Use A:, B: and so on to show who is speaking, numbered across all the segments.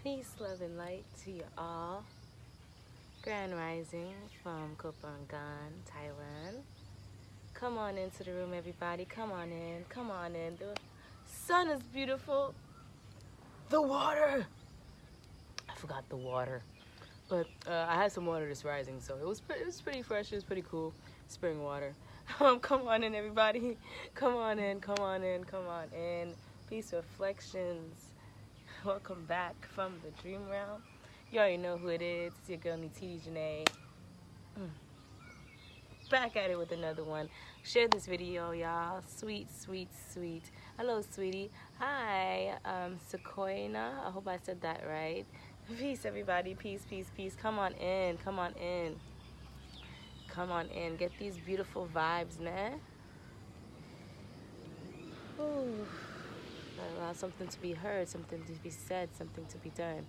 A: Peace, love, and light to you all. Grand Rising from Kopangan, Thailand. Come on into the room, everybody. Come on in. Come on in. The sun is beautiful. The water. I forgot the water. But I had some water this rising, so it was pretty fresh. It was pretty cool. Spring water. Come on in, everybody. Come on in. Come on in. Come on in. Peace Reflections. Welcome back from the dream realm. You already know who it is. It's your girl Nititi Janae. Back at it with another one. Share this video, y'all. Sweet, sweet, sweet. Hello, sweetie. Hi, Sequoia. I hope I said that right. Peace, everybody. Peace, peace, peace. Come on in. Come on in. Come on in. Get these beautiful vibes, man. Ooh. Allow something to be heard, something to be said, something to be done.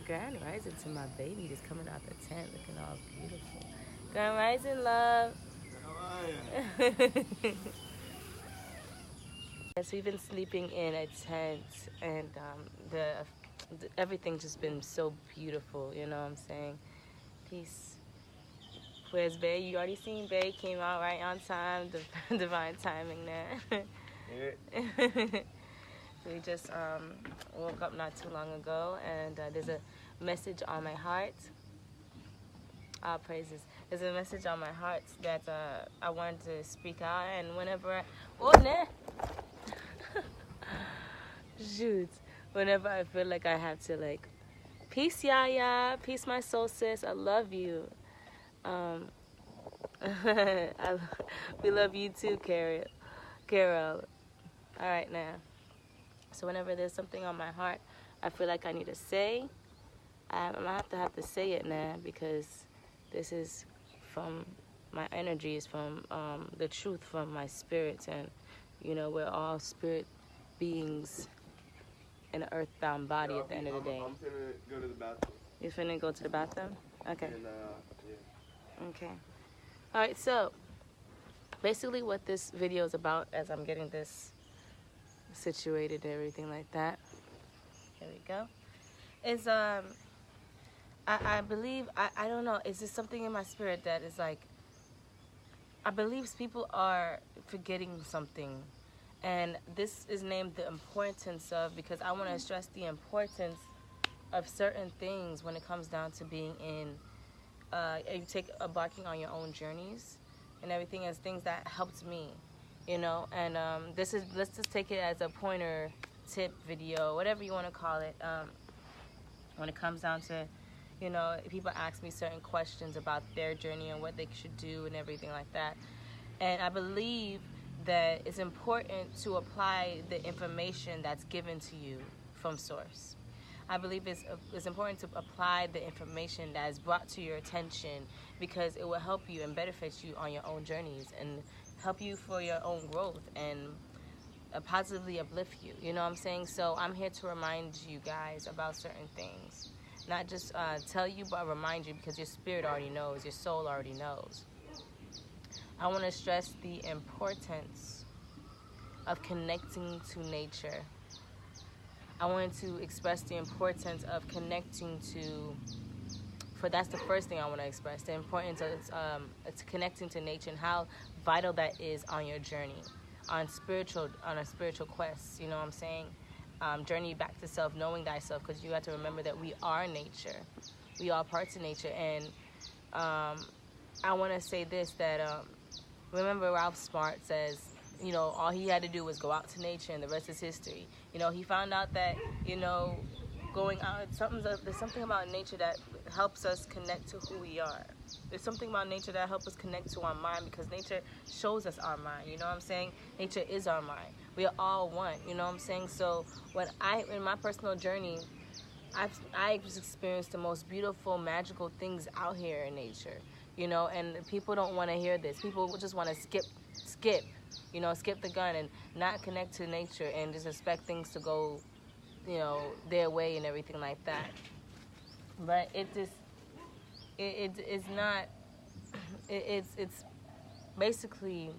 A: Grand Rising to my baby just coming out the tent looking all beautiful. Grand Rising, love. How are you? Yes, we've been sleeping in a tent, and everything's just been so beautiful, you know what I'm saying? Peace. Where's Bay? You already seen Bay, came out right on time, divine timing there. Yeah. We just woke up not too long ago, and there's a message on my heart. All praises. There's a message on my heart that I wanted to speak out, and whenever whenever I feel like I have to, like, peace, Yaya, peace, my soul sis, I love you. We love you too, Carol. All right, now. So whenever there's something on my heart I feel like I need to say, I'm going to have to say it now, because this is from my energy, is from the truth from my spirit. And, you know, we're all spirit beings in an earthbound body at the end of the day.
B: I'm finna go to the bathroom.
A: You finna go to the bathroom? Okay.
B: And, yeah.
A: Okay. All right, so basically what this video is about, as I'm getting this situated and everything like that, here we go, is I believe, I don't know, is there something in my spirit that is like, I believe people are forgetting something, and this is named the importance of, because I want to stress the importance of certain things when it comes down to being in embarking on your own journeys and everything, as things that helped me, you know. And let's just take it as a pointer, tip, video, whatever you want to call it, when it comes down to, you know, people ask me certain questions about their journey and what they should do and everything like that. And I believe that it's important to apply the information that's given to you from source. I believe it's important to apply the information that is brought to your attention, because it will help you and benefit you on your own journeys and help you for your own growth and positively uplift you. You know what I'm saying? So I'm here to remind you guys about certain things. Not just tell you, but remind you, because your spirit already knows, your soul already knows. I want to stress the importance of connecting to nature. I wanted to express the importance of connecting to, that's the first thing I want to express, the importance of connecting to nature and how vital that is on your journey, on a spiritual quest, you know what I'm saying? Journey back to self, knowing thyself, because you have to remember that we are nature. We are parts of nature. And I want to say this, that remember Ralph Smart says, you know, all he had to do was go out to nature and the rest is history. You know, he found out that, you know, going out, there's something about nature that helps us connect to who we are. There's something about nature that helps us connect to our mind, because nature shows us our mind, you know what I'm saying? Nature is our mind. We are all one, you know what I'm saying? So in my personal journey, I've just experienced the most beautiful, magical things out here in nature, you know, and people don't want to hear this. People just want to skip, you know, skip the gun and not connect to nature and just expect things to go, you know, their way and everything like that. But it's not, it's basically,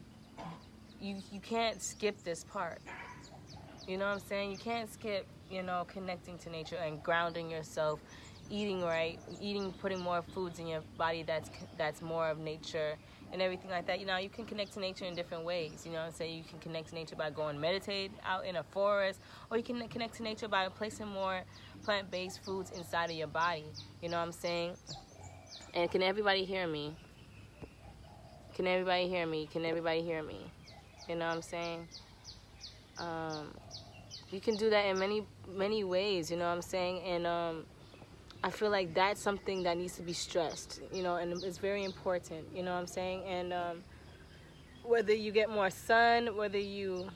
A: you can't skip this part. You know what I'm saying? You can't skip, you know, connecting to nature and grounding yourself, eating right, putting more foods in your body that's more of nature and everything like that. You know, you can connect to nature in different ways. You know what I'm saying? You can connect to nature by going meditate out in a forest, or you can connect to nature by placing more plant-based foods inside of your body. You know what I'm saying? And can everybody hear me? Can everybody hear me? Can everybody hear me? You know what I'm saying? You can do that in many ways, you know what I'm saying? And I feel like that's something that needs to be stressed, you know, and it's very important, you know what I'm saying? And whether you get more sun, whether you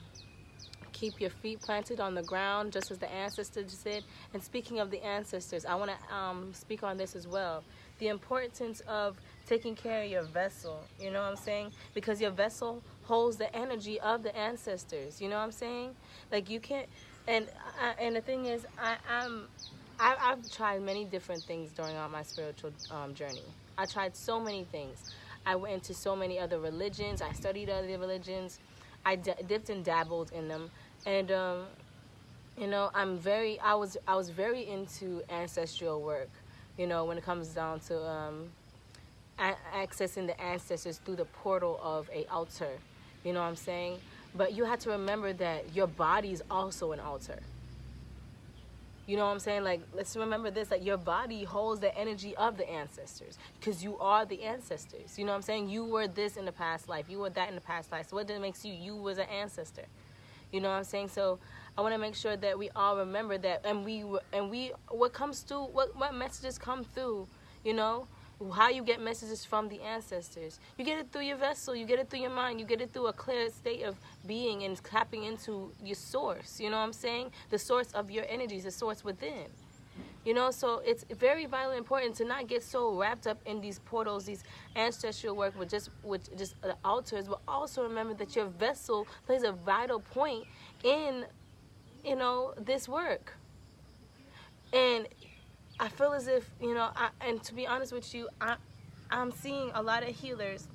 A: keep your feet planted on the ground, just as the ancestors did. And speaking of the ancestors, I want to speak on this as well. The importance of taking care of your vessel, you know what I'm saying? Because your vessel holds the energy of the ancestors, you know what I'm saying? Like you can't, and the thing is, I've tried many different things during my spiritual journey. I tried so many things. I went into so many other religions. I studied other religions. I dipped and dabbled in them, and you know, I was very into ancestral work. You know, when it comes down to accessing the ancestors through the portal of a altar. You know what I'm saying? But you have to remember that your body is also an altar. You know what I'm saying? Like, let's remember this, like your body holds the energy of the ancestors because you are the ancestors. You know what I'm saying? You were this in the past life. You were that in the past life. So what makes you? You was an ancestor. You know what I'm saying? So I want to make sure that we all remember that, and what comes through, what messages come through, you know, how you get messages from the ancestors. You get it through your vessel, you get it through your mind, you get it through a clear state of being and tapping into your source, you know what I'm saying? The source of your energies, the source within. You know, so it's very vitally important to not get so wrapped up in these portals, these ancestral work with just altars, but also remember that your vessel plays a vital point in, you know, this work. And I feel as if, you know, and to be honest with you, I'm seeing a lot of healers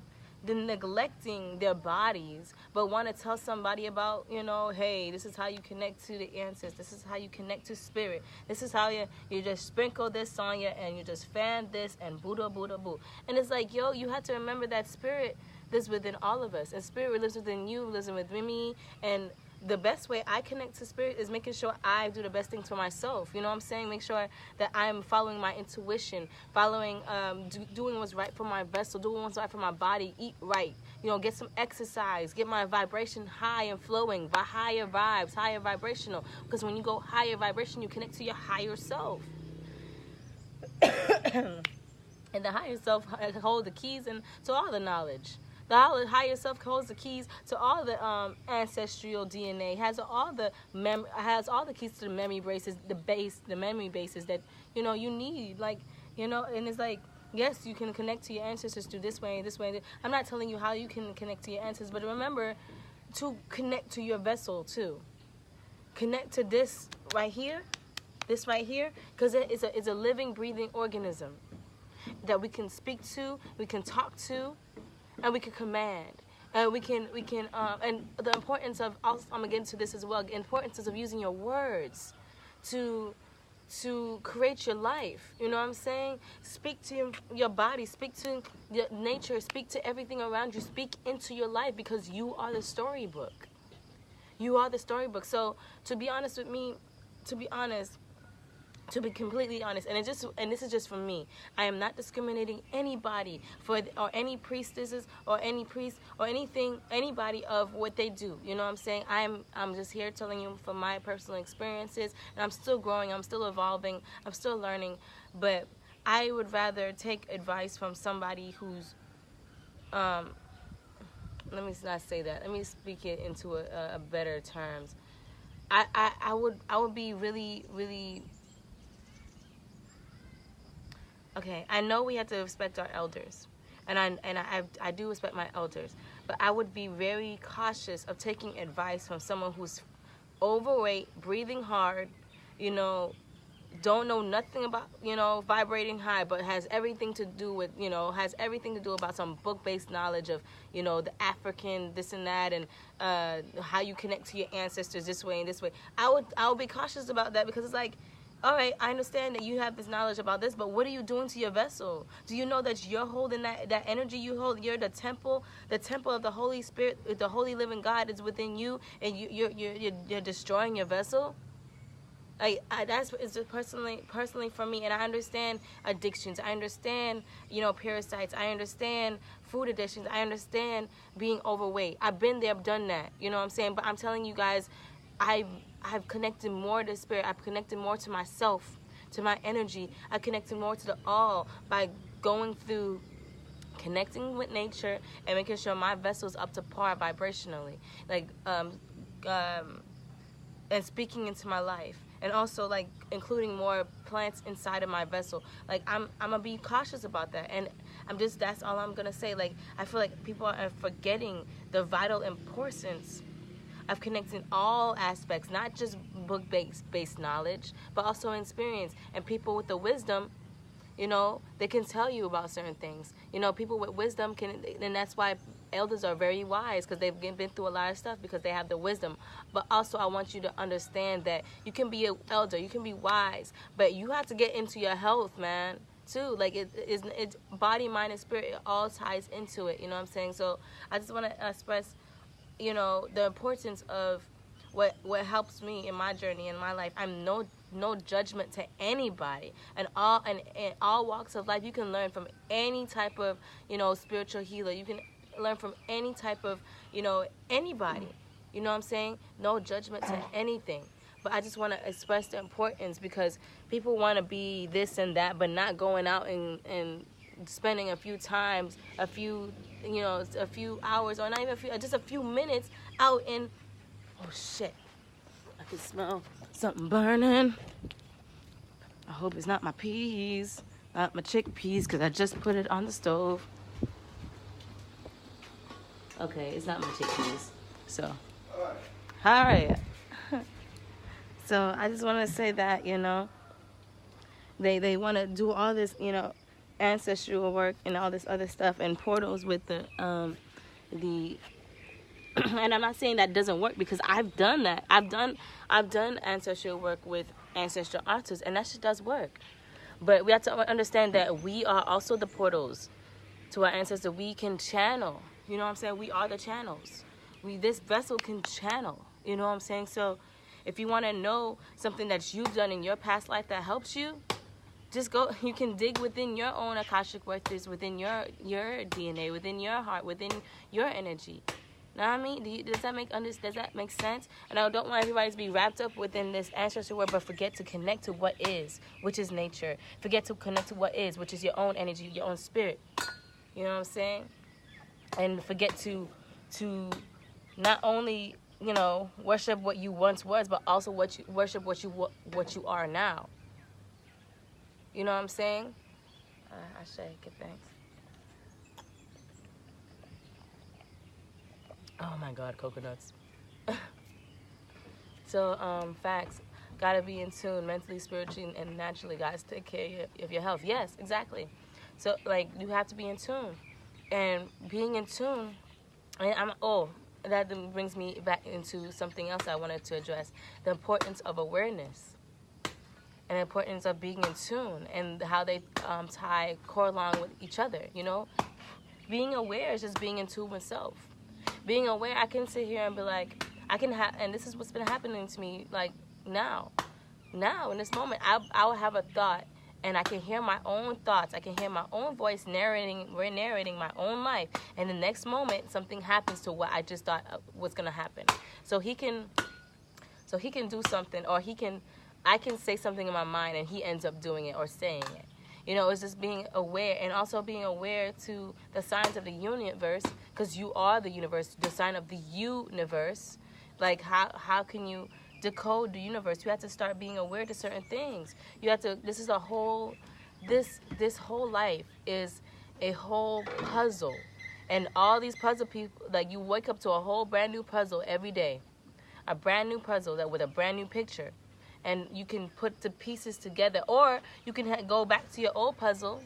A: neglecting their bodies, but want to tell somebody about, you know, hey, this is how you connect to the ancestors, this is how you connect to spirit, this is how you just sprinkle this on you and you just fan this and Buddha, Buddha, Boo. And it's like, yo, you have to remember that spirit lives within all of us, and spirit lives within you, lives within me. And the best way I connect to spirit is making sure I do the best things for myself. You know what I'm saying? Make sure that I'm following my intuition, following, doing what's right for my vessel, doing what's right for my body, eat right. You know, get some exercise, get my vibration high and flowing, by higher vibes, higher vibrational. Because when you go higher vibration, you connect to your higher self. And the higher self holds the keys and to all the knowledge. The higher self holds the keys to all the ancestral DNA. Has all the keys to the memory bases, the memory bases that, you know, you need. Like, you know, and it's like, yes, you can connect to your ancestors through this way and this way. I'm not telling you how you can connect to your ancestors, but remember to connect to your vessel too. Connect to this right here, because it's a living, breathing organism that we can speak to, we can talk to, and we can command, and we can, and the importance of, I'm gonna get into this as well, the importance of using your words to create your life. You know what I'm saying? Speak to your body, speak to your nature, speak to everything around you, speak into your life, because you are the storybook. You are the storybook. So to be honest with me, to be completely honest, and this is just for me, I am not discriminating anybody or any priestesses or any priest or anything, anybody of what they do. You know what I'm saying? I'm just here telling you from my personal experiences, and I'm still growing, I'm still evolving, I'm still learning. But I would rather take advice from somebody who's let me not say that. Let me speak it into a better terms. I would be really, really. Okay, I know we have to respect our elders, and I do respect my elders, but I would be very cautious of taking advice from someone who's overweight, breathing hard, you know, don't know nothing about, vibrating high, but has everything to do with, has everything to do about some book-based knowledge of, the African this and that, and how you connect to your ancestors this way and this way. I would be cautious about that, because it's like, all right, I understand that you have this knowledge about this, but what are you doing to your vessel? Do you know that you're holding that energy you hold? You're the temple of the Holy Spirit, the holy living God is within you, and you're destroying your vessel. That's personally for me. And I understand addictions. I understand, parasites. I understand food addictions. I understand being overweight. I've been there, I've done that. You know what I'm saying? But I'm telling you guys, I've connected more to spirit. I've connected more to myself, to my energy. I've connected more to the all by going through connecting with nature and making sure my vessel's up to par vibrationally. And speaking into my life. And also, including more plants inside of my vessel. I'm gonna be cautious about that. And that's all I'm gonna say. I feel like people are forgetting the vital importance of connecting all aspects, not just book-based knowledge, but also experience. And people with the wisdom, they can tell you about certain things. People with wisdom and that's why elders are very wise, because they've been through a lot of stuff, because they have the wisdom. But also, I want you to understand that you can be an elder, you can be wise, but you have to get into your health, man, too. It's body, mind, and spirit. It all ties into it. You know what I'm saying? So I just want to express, the importance of what helps me in my journey in my life. I'm no judgment to anybody, and in all walks of life. You can learn from any type of spiritual healer. You can learn from any type of anybody. You know what I'm saying? No judgment to anything. But I just want to express the importance, because people want to be this and that, but not going out and spending a few hours, or not even just a few minutes out in. Oh shit, I can smell something burning. I hope it's not my peas, not my chickpeas, because I just put it on the stove. Okay, it's not my chickpeas. So, all right. So I just want to say that, they want to do all this, ancestral work and all this other stuff, and portals with the and I'm not saying that doesn't work, because I've done that. I've done ancestral work with ancestral artists, and that shit does work. But we have to understand that we are also the portals to our ancestors. We can channel. You know what I'm saying? We are the channels. This vessel can channel. You know what I'm saying? So if you want to know something that you've done in your past life that helps you, just go. You can dig within your own Akashic records, within your DNA, within your heart, within your energy. Know what I mean? Does that make sense? And I don't want everybody to be wrapped up within this ancestral world, but forget to connect to what is, which is nature. Forget to connect to what is, which is your own energy, your own spirit. You know what I'm saying? And forget to not only worship what you once was, but also worship what you are now. You know what I'm saying? I say good thanks. Oh my God, coconuts. So facts. Gotta be in tune mentally, spiritually, and naturally, guys. Take care of your health. Yes, exactly. So you have to be in tune. And being in tune, and that brings me back into something else I wanted to address: the importance of awareness, and the importance of being in tune, and how they correlate with each other. Being aware is just being in tune with self. Being aware, I can sit here and be like, and this is what's been happening to me. Now, in this moment, I will have a thought. And I can hear my own thoughts. I can hear my own voice narrating my own life. And the next moment, something happens to what I just thought was gonna happen. So he can do something, or I can say something in my mind, and he ends up doing it or saying it. It's just being aware, and also being aware to the signs of the universe, because you are the universe, the sign of the universe. How can you decode the universe? You have to start being aware to certain things. You have to. This whole life is a whole puzzle, and all these puzzle people, you wake up to a whole brand new puzzle every day, a brand new puzzle with a brand new picture, and you can put the pieces together, or you can go back to your old puzzle.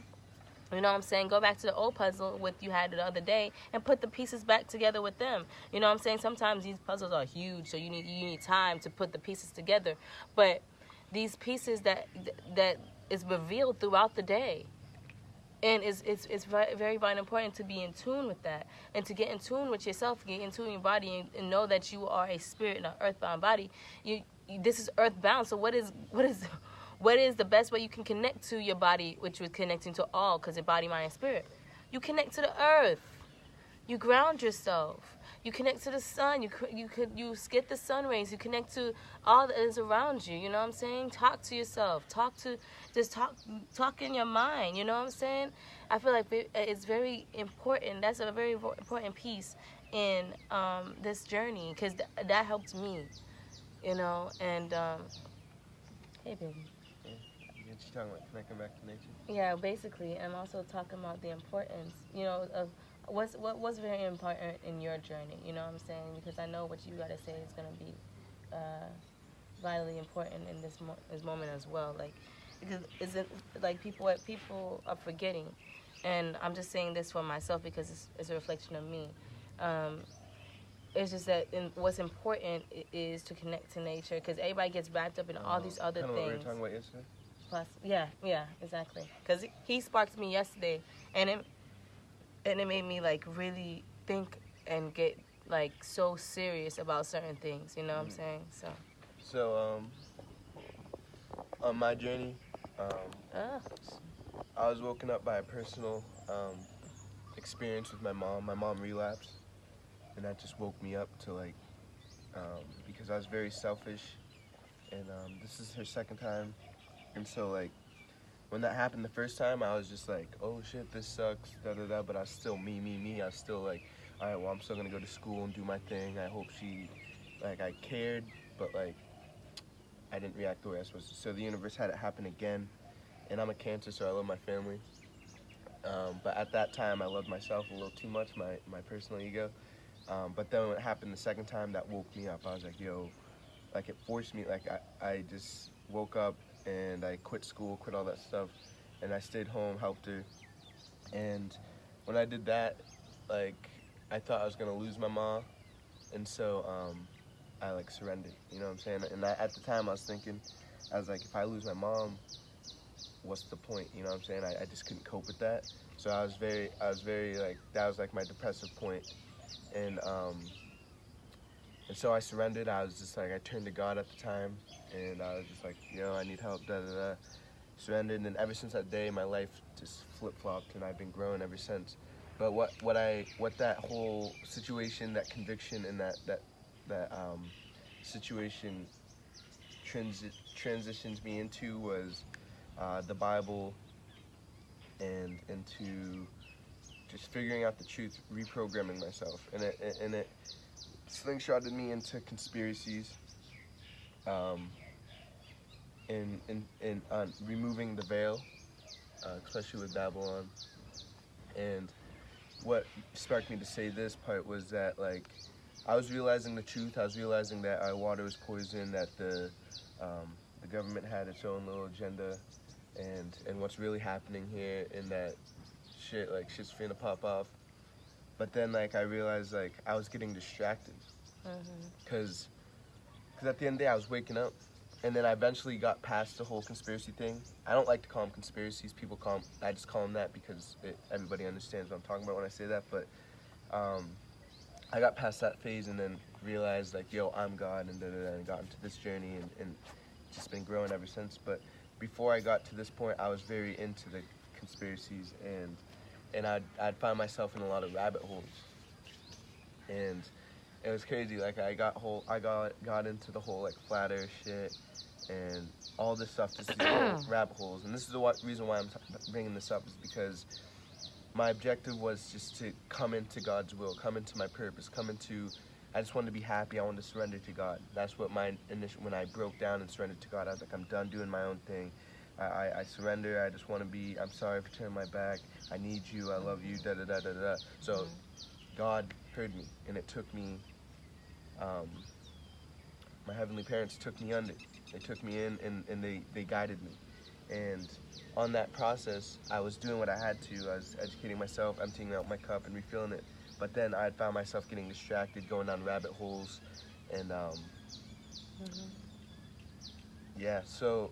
A: You know what I'm saying? Go back to the old puzzle with you had the other day and put the pieces back together with them. You know what I'm saying? Sometimes these puzzles are huge, so you need time to put the pieces together. But these pieces that is revealed throughout the day, and it's very, very, very important to be in tune with that, and to get in tune with yourself, get in tune with your body, and know that you are a spirit and an earthbound body. This is earthbound. So what is the best way you can connect to your body, which is connecting to all, because your body, mind, and spirit? You connect to the earth. You ground yourself. You connect to the sun. You get the sun rays. You connect to all that is around you. You know what I'm saying? Talk to yourself. Talk in your mind. You know what I'm saying? I feel like it's very important. That's a very important piece in this journey, because that helped me. You know, and hey, baby.
B: She's talking about connecting back to nature.
A: Yeah, basically, I'm also talking about the importance, you know, of what's very important in your journey. You know what I'm saying? Because I know what you gotta say is gonna be vitally important in this moment as well. Like, because people are forgetting, and I'm just saying this for myself because it's a reflection of me. It's just that what's important is to connect to nature, because everybody gets wrapped up in all these other things.
B: What we were talking about yesterday?
A: Plus, yeah, exactly. Because he sparked me yesterday, and it made me like really think and get like so serious about certain things. You know what I'm saying?
B: So on my journey, I was woken up by a personal experience with my mom. My mom relapsed, and that just woke me up to like because I was very selfish, and this is her second time. And so, like, when that happened the first time, I was just like, oh, shit, this sucks, da-da-da, but I was still me. I was still like, all right, well, I'm still going to go to school and do my thing. I hope she, like, I cared, but, like, I didn't react the way I was supposed to. So the universe had it happen again, and I'm a Cancer, so I love my family. But at that time, I loved myself a little too much, my personal ego. But then when it happened the second time, that woke me up. I was like, yo, like, it forced me, like, I just woke up, and I quit school, quit all that stuff, and I stayed home, helped her. And when I did that, like, I thought I was gonna lose my mom, and so I like surrendered. You know what I'm saying? And at the time, I was thinking, I was like, if I lose my mom, what's the point? You know what I'm saying? I just couldn't cope with that. So I was very like, that was like my depressive point, and so I surrendered. I was just like, I turned to God at the time, and I was just like, yo, I need help, da-da-da. Surrendered, and then ever since that day, my life just flip-flopped, and I've been growing ever since. But what that whole situation, that conviction, and that situation transitions me into was the Bible, and into just figuring out the truth, reprogramming myself, and it slingshotted me into conspiracies, in removing the veil, especially with Babylon. And what sparked me to say this part was that, like, I was realizing the truth. I was realizing that our water was poisoned, that the government had its own little agenda, and what's really happening here, and that shit's finna pop off. But then, like, I realized, like, I was getting distracted. Because at the end of the day, I was waking up, and then I eventually got past the whole conspiracy thing. I don't like to call them conspiracies. People call them, I just call them that because everybody understands what I'm talking about when I say that. But I got past that phase, and then realized, like, yo, I'm God, and da-da-da, and got into this journey, and just been growing ever since. But before I got to this point, I was very into the conspiracies, and I'd find myself in a lot of rabbit holes. And it was crazy. Like, I got into the whole, like, flat earth shit and all this stuff, just these little rabbit holes. And this is the reason why I'm bringing this up, is because my objective was just to come into God's will, come into my purpose, I just wanted to be happy. I wanted to surrender to God. That's what when I broke down and surrendered to God, I was like, I'm done doing my own thing. I surrender. I just want to be, I'm sorry for turning my back. I need you. I love you, da-da-da-da-da. So God heard me, and it took me, my heavenly parents took me under, They took me in, and they guided me. And on that process, I was doing what I had to. I was educating myself, emptying out my cup, and refilling it. But then I had found myself getting distracted, going down rabbit holes, and yeah. So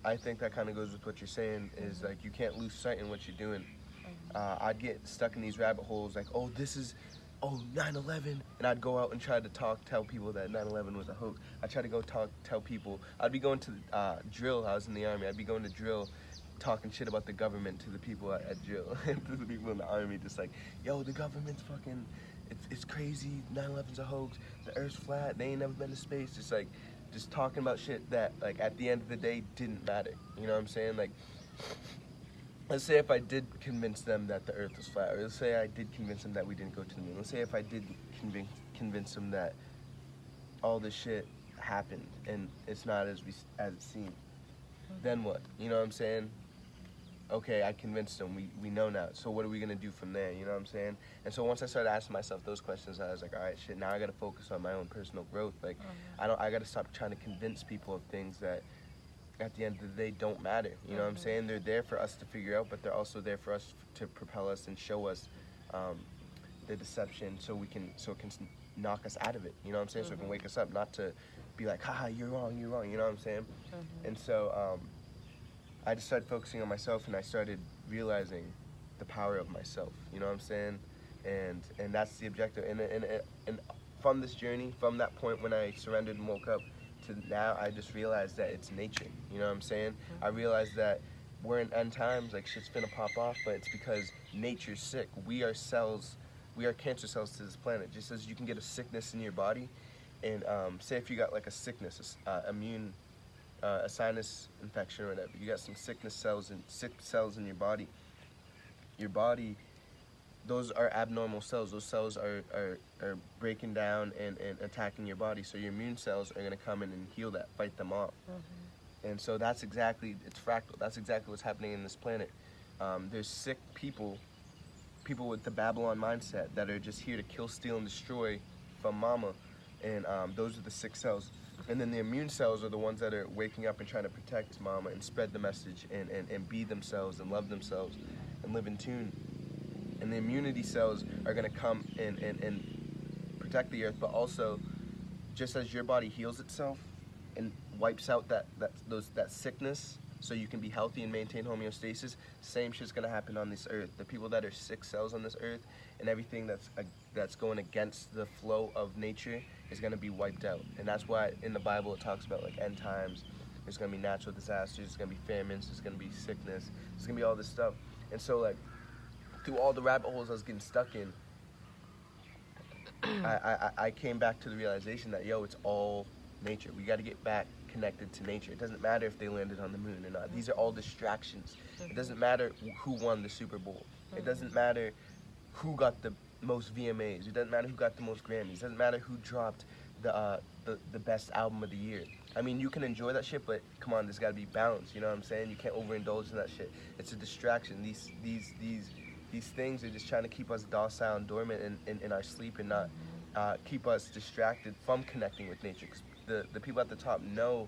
B: I think that kind of goes with what you're saying. Is like you can't lose sight in what you're doing. I'd get stuck in these rabbit holes, like, oh, this is, oh, 9/11, and I'd go out and try to tell people that 9/11 was a hoax. I'd try to go tell people. I'd be going to drill. I was in the Army. I'd be going to drill, talking shit about the government to the people at drill, to the people in the Army, just like, yo, the government's fucking, it's crazy. 9/11's a hoax. The Earth's flat. They ain't never been to space. Just talking about shit that, like, at the end of the day didn't matter. You know what I'm saying? Like, let's say if I did convince them that the Earth was flat, or let's say I did convince them that we didn't go to the moon. Let's say if I did convince them that all this shit happened and it's not as it seemed. Then what? You know what I'm saying? Okay, I convinced them. We know now. So what are we gonna do from there? You know what I'm saying? And so once I started asking myself those questions, I was like, all right, shit. Now I gotta focus on my own personal growth. Like, I gotta stop trying to convince people of things that, at the end of the day, don't matter. You know what I'm saying? They're there for us to figure out, but they're also there for us to propel us and show us the deception, so it can knock us out of it. You know what I'm saying? So it can wake us up, not to be like, haha, you're wrong. You know what I'm saying? And so I just started focusing on myself, and I started realizing the power of myself. You know what I'm saying? And that's the objective. And from this journey, from that point when I surrendered and woke up, to now, I just realized that it's nature. You know what I'm saying? I realized that we're in end times, like shit's finna pop off, but it's because nature's sick. We are cells, we are cancer cells to this planet. Just as you can get a sickness in your body, and say if you got like a sickness, a sinus infection or whatever, you got some sick cells in your body. Your body, those are abnormal cells. Those cells are breaking down and attacking your body. So your immune cells are going to come in and heal that, fight them off. And so it's fractal. That's exactly what's happening in this planet. There's sick people with the Babylon mindset that are just here to kill, steal, and destroy from mama. And those are the sick cells. And then the immune cells are the ones that are waking up and trying to protect mama and spread the message and be themselves and love themselves and live in tune. And the immunity cells are going to come and protect the earth, but also, just as your body heals itself and wipes out that sickness so you can be healthy and maintain homeostasis, same shit's going to happen on this earth. The people that are sick cells on this earth and everything that's going against the flow of nature is going to be wiped out. And that's why in the Bible it talks about like end times. There's going to be natural disasters, there's going to be famines, there's going to be sickness, there's going to be all this stuff. And so, like, through all the rabbit holes I was getting stuck in, I came back to the realization that, yo, it's all nature. We got to get back connected to nature. It doesn't matter if they landed on the moon or not. These are all distractions. It doesn't matter who won the Super Bowl. It doesn't matter who got the most VMAs. It doesn't matter who got the most Grammys. It doesn't matter who dropped the best album of the year. I mean, you can enjoy that shit, but come on, there's got to be balance. You know what I'm saying? You can't overindulge in that shit. It's a distraction. These things are just trying to keep us docile and dormant in our sleep and not keep us distracted from connecting with nature. 'Cause the people at the top know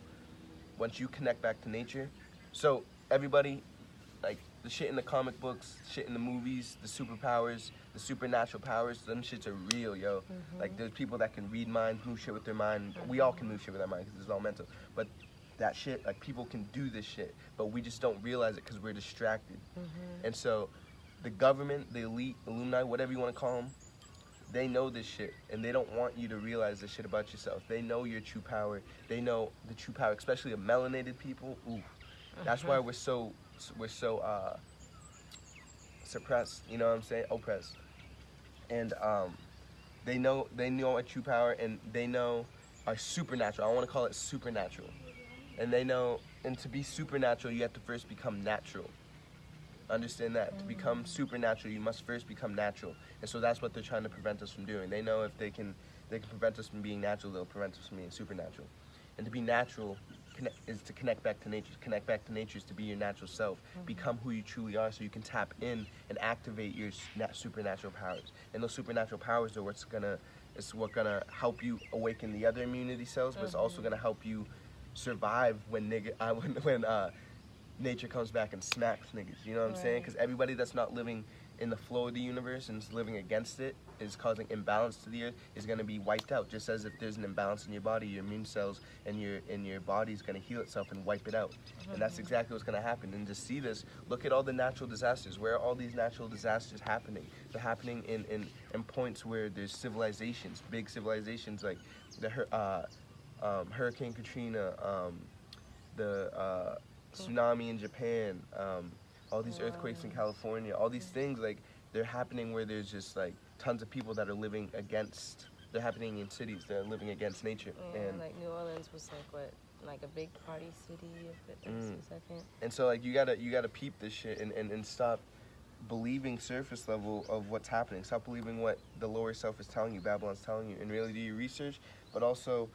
B: once you connect back to nature. So everybody, like the shit in the comic books, shit in the movies, the superpowers, the supernatural powers, them shits are real, yo. Like there's people that can read minds, move shit with their mind. We all can move shit with our mind because it's all mental. But that shit, like people can do this shit, but we just don't realize it because we're distracted. And so the government, the elite, Illuminati, whatever you want to call them, they know this shit, and they don't want you to realize this shit about yourself. They know your true power. They know the true power, especially of melanated people. Ooh, that's why we're so suppressed. You know what I'm saying? Oppressed. And they know our true power, and they know our supernatural. I want to call it supernatural. And they know, and to be supernatural, you have to first become natural. Understand that. To become supernatural, you must first become natural. And so that's what they're trying to prevent us from doing. They know if they can prevent us from being natural, they'll prevent us from being supernatural. And to be natural is to connect back to nature. Connect back to nature is to be your natural self. Become who you truly are so you can tap in and activate your supernatural powers. And those supernatural powers are what's gonna help you awaken the other immunity cells, but it's also gonna help you survive when nature comes back and smacks niggas. You know what I'm saying? Because everybody that's not living in the flow of the universe and is living against it, is causing imbalance to the earth, is going to be wiped out. Just as if there's an imbalance in your body, your immune cells and your body is going to heal itself and wipe it out. And that's exactly what's going to happen. And to see this, look at all the natural disasters. Where are all these natural disasters happening? They're happening in points where there's civilizations, big civilizations, like the Hurricane Katrina, the tsunami in Japan, all these earthquakes in California, all these things, like, they're happening where there's just like tons of people that are living against, they're happening in cities that are living against nature.
A: Yeah,
B: and
A: like New Orleans was like what, like a big party city a second.
B: And so like you gotta peep this shit and stop believing surface level of what's happening. Stop believing what the lower self is telling you, Babylon's telling you, and really do your research, but also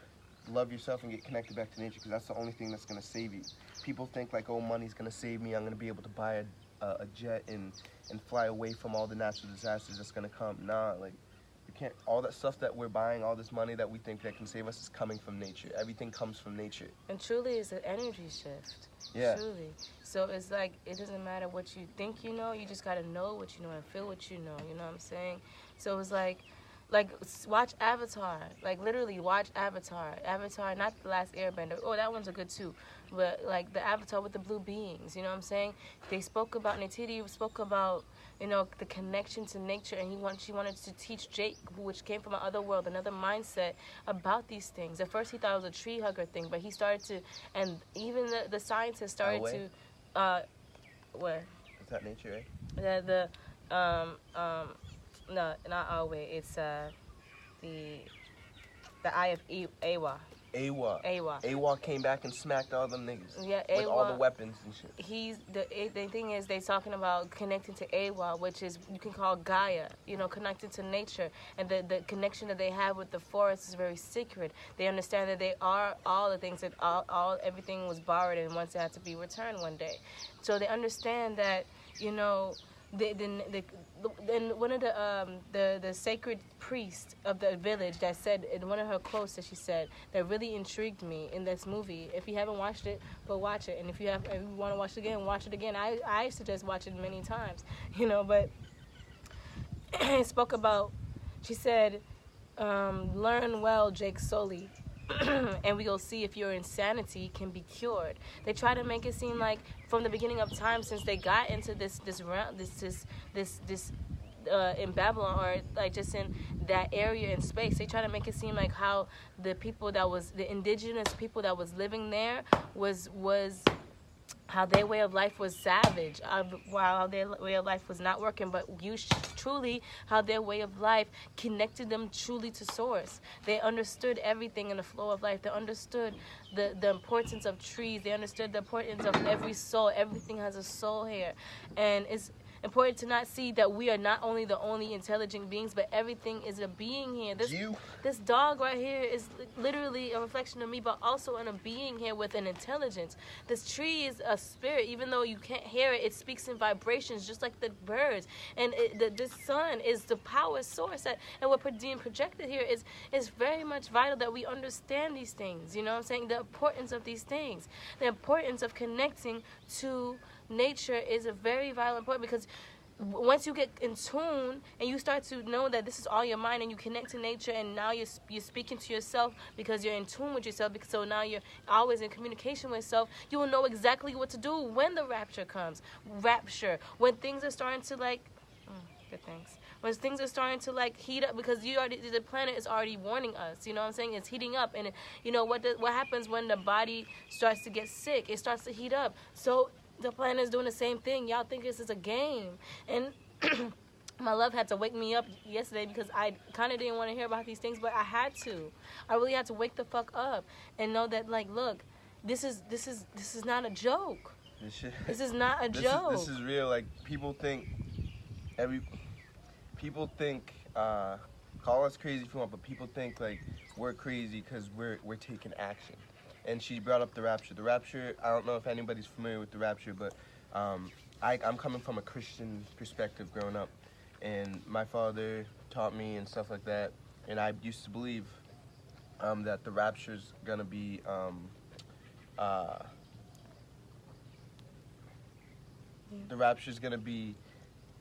B: love yourself and get connected back to nature, because that's the only thing that's gonna save you. People think like, oh, money's gonna save me, I'm gonna be able to buy a jet and fly away from all the natural disasters that's gonna come. Nah, like, you can't. All that stuff that we're buying, all this money that we think that can save us, is coming from nature. Everything comes from nature.
A: And truly, it's an energy shift.
B: Yeah.
A: Truly. So it's like, it doesn't matter what you think you know, you just gotta know what you know and feel what you know. You know what I'm saying? So it's like watch Avatar. Like, literally watch Avatar. Avatar, not The Last Airbender. Oh, that one's a good too. But like the Avatar with the blue beings, you know what I'm saying? They spoke about, Neytiri spoke about, you know, the connection to nature, and she wanted to teach Jake, which came from another world, another mindset, about these things. At first he thought it was a tree hugger thing, but he started to, and even the scientists started to, where?
B: Is that nature, right?
A: No, not Awe. It's the Eye of Awa.
B: Awa came back and smacked all them niggas.
A: Yeah,
B: with all the weapons and shit.
A: The thing is, they talking about connecting to Awa, which is, you can call Gaia, you know, connected to nature, and the connection that they have with the forest is very sacred. They understand that they are all the things that everything was borrowed, and once it had to be returned one day. So they understand that, you know, then one of the sacred priest of the village that said in one of her quotes that she said that really intrigued me in this movie. If you haven't watched it, go watch it. And if you want to watch it again, watch it again. I suggest watch it many times, you know. But it spoke about, she said, learn well, Jake Sully. And we'll see if your insanity can be cured. They try to make it seem like from the beginning of time, since they got into this in Babylon, or like just in that area in space, they try to make it seem like how the indigenous people that was living there was how their way of life was savage, while their way of life was not working, but truly how their way of life connected them truly to source. They understood everything in the flow of life. They understood the importance of trees. They understood the importance of every soul. Everything has a soul here. And it's important to not see that we are not only the only intelligent beings, but everything is a being here. This dog right here is literally a reflection of me, but also in a being here with an intelligence. This tree is a spirit. Even though you can't hear it, it speaks in vibrations just like the birds. And this sun is the power source, and what being projected here is very much vital that we understand these things. You know what I'm saying? The importance of these things, the importance of connecting to nature is a very vital important, because once you get in tune and you start to know that this is all your mind, and you connect to nature, and now you're speaking to yourself because you're in tune with yourself, because so now you're always in communication with yourself, you will know exactly what to do when the rapture comes. When things are starting to when things are starting to like heat up, because the planet is already warning us, you know what I'm saying? It's heating up, and you know what happens when the body starts to get sick? It starts to heat up. So the planet is doing the same thing. Y'all think this is a game. And my love had to wake me up yesterday, because I kind of didn't want to hear about these things, but I had to. I really had to wake the fuck up and know that, like, look, this is not a joke. This is not a joke.
B: This is real. Like, people think, call us crazy if you want, but people think like we're crazy because we're taking action. And she brought up the rapture. The rapture, I don't know if anybody's familiar with the rapture, but I'm coming from a Christian perspective growing up. And my father taught me and stuff like that. And I used to believe that the rapture's going to be the rapture is gonna be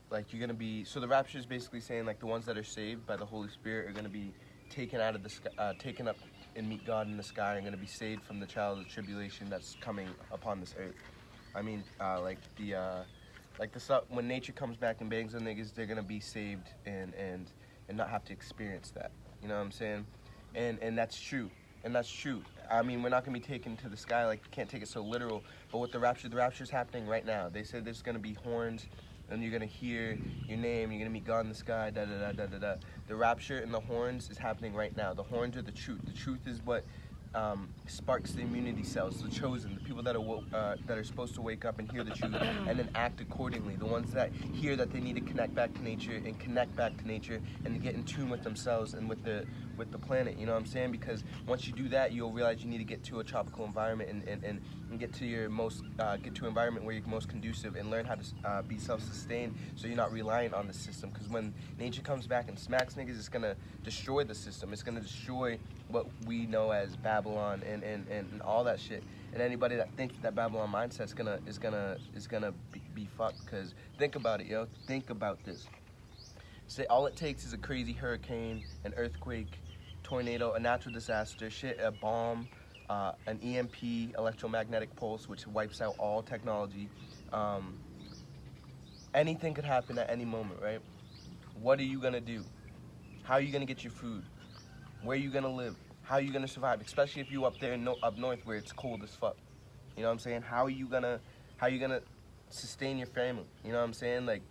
B: like you're gonna be. So the rapture is basically saying like the ones that are saved by the Holy Spirit are gonna be taken out of the sky, taken up and meet God in the sky, and gonna be saved from the trial of the tribulation that's coming upon this earth. I mean, like the stuff when nature comes back and bangs on niggas, they're gonna be saved and not have to experience that. You know what I'm saying? And that's true. And that's true. I mean, we're not gonna be taken to the sky, like you can't take it so literal. But with the rapture's happening right now. They said there's gonna be horns, and you're gonna hear your name. You're gonna meet God in the sky. Da da da da da da. The rapture and the horns is happening right now. The horns are the truth. The truth is what sparks the immunity cells, the chosen, the people that are supposed to wake up and hear the truth and then act accordingly. The ones that hear that they need to connect back to nature and connect back to nature and get in tune with themselves and with the planet. You know what I'm saying? Because once you do that, you'll realize you need to get to a tropical environment and get to your get to an environment where you're most conducive and learn how to be self-sustained, so you're not reliant on the system. Because when nature comes back and smacks niggas, it's gonna destroy the system. It's gonna destroy what we know as Babylon and all that shit. And anybody that thinks that Babylon mindset is gonna be fucked. Because think about it, yo. Think about this. Say all it takes is a crazy hurricane, an earthquake, tornado, a natural disaster, shit, a bomb, an EMP, electromagnetic pulse, which wipes out all technology. Anything could happen at any moment, right? What are you gonna do? How are you gonna get your food? Where are you gonna live? How are you gonna survive? Especially if you up there up north where it's cold as fuck. You know what I'm saying? How are you gonna sustain your family? You know what I'm saying? Like,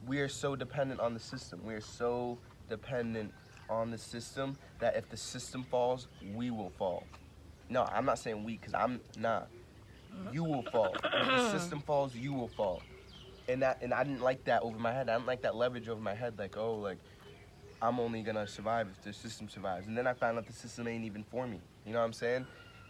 B: we are so dependent on the system. We are so dependent on the system that if the system falls, we will fall. No, I'm not saying we, because you will fall. If the system falls, you will fall. And I didn't like that over my head. I didn't like that leverage over my head, like, oh, like, I'm only gonna survive if the system survives. And then I found out the system ain't even for me. You know what I'm saying?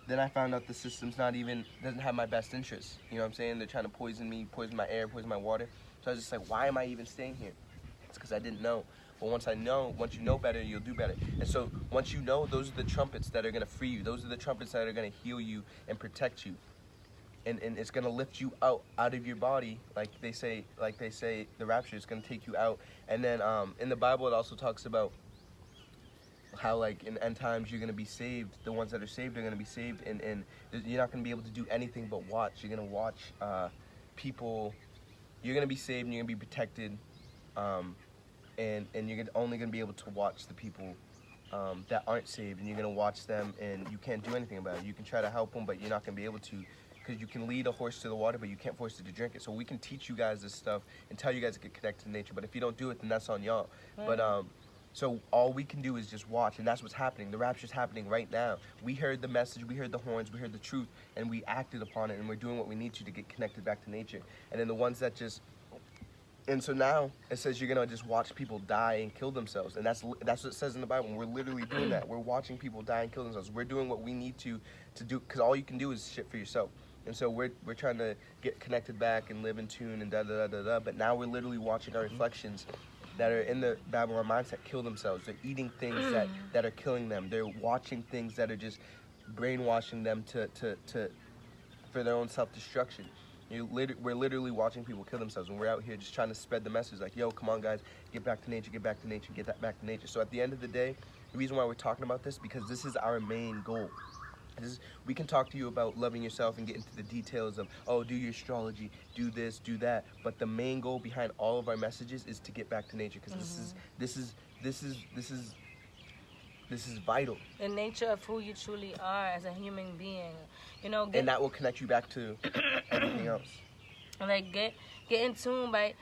B: Then I found out the system's doesn't have my best interests. You know what I'm saying? They're trying to poison me, poison my air, poison my water. So I was just like, why am I even staying here? It's because I didn't know. But once you know better, you'll do better. And so once you know, those are the trumpets that are gonna free you. Those are the trumpets that are gonna heal you and protect you. And it's gonna lift you out of your body, like they say the rapture is gonna take you out. And then in the Bible it also talks about how, like, in end times you're gonna be saved. The ones that are saved are gonna be saved, and you're not gonna be able to do anything but watch. You're gonna watch people. You're gonna be saved and you're gonna be protected, and you're only gonna be able to watch the people that aren't saved, and you're gonna watch them, and you can't do anything about it. You can try to help them, but you're not gonna be able to. Because you can lead a horse to the water, but you can't force it to drink it. So we can teach you guys this stuff and tell you guys to get connected to nature. But if you don't do it, then that's on y'all. But so all we can do is just watch, and that's what's happening. The rapture's happening right now. We heard the message, we heard the horns, we heard the truth, and we acted upon it, and we're doing what we need to get connected back to nature. And then the ones that just... And so now it says you're gonna just watch people die and kill themselves, and that's what it says in the Bible. We're literally doing that. We're watching people die and kill themselves. We're doing what we need to do, because all you can do is shit for yourself. And so we're trying to get connected back and live in tune and da-da-da-da-da. But now we're literally watching our reflections that are in the Babylon mindset kill themselves. They're eating things that are killing them. They're watching things that are just brainwashing them for their own self-destruction. We're literally watching people kill themselves, and we're out here just trying to spread the message like, yo, come on, guys, get back to nature, get back to nature, get that back to nature. So at the end of the day, the reason why we're talking about this, because this is our main goal. We can talk to you about loving yourself and get into the details of, oh, do your astrology, do this, do that. But the main goal behind all of our messages is to get back to nature, because this is vital.
A: The nature of who you truly are as a human being, you know.
B: And that will connect you back to everything else.
A: Like get in tune by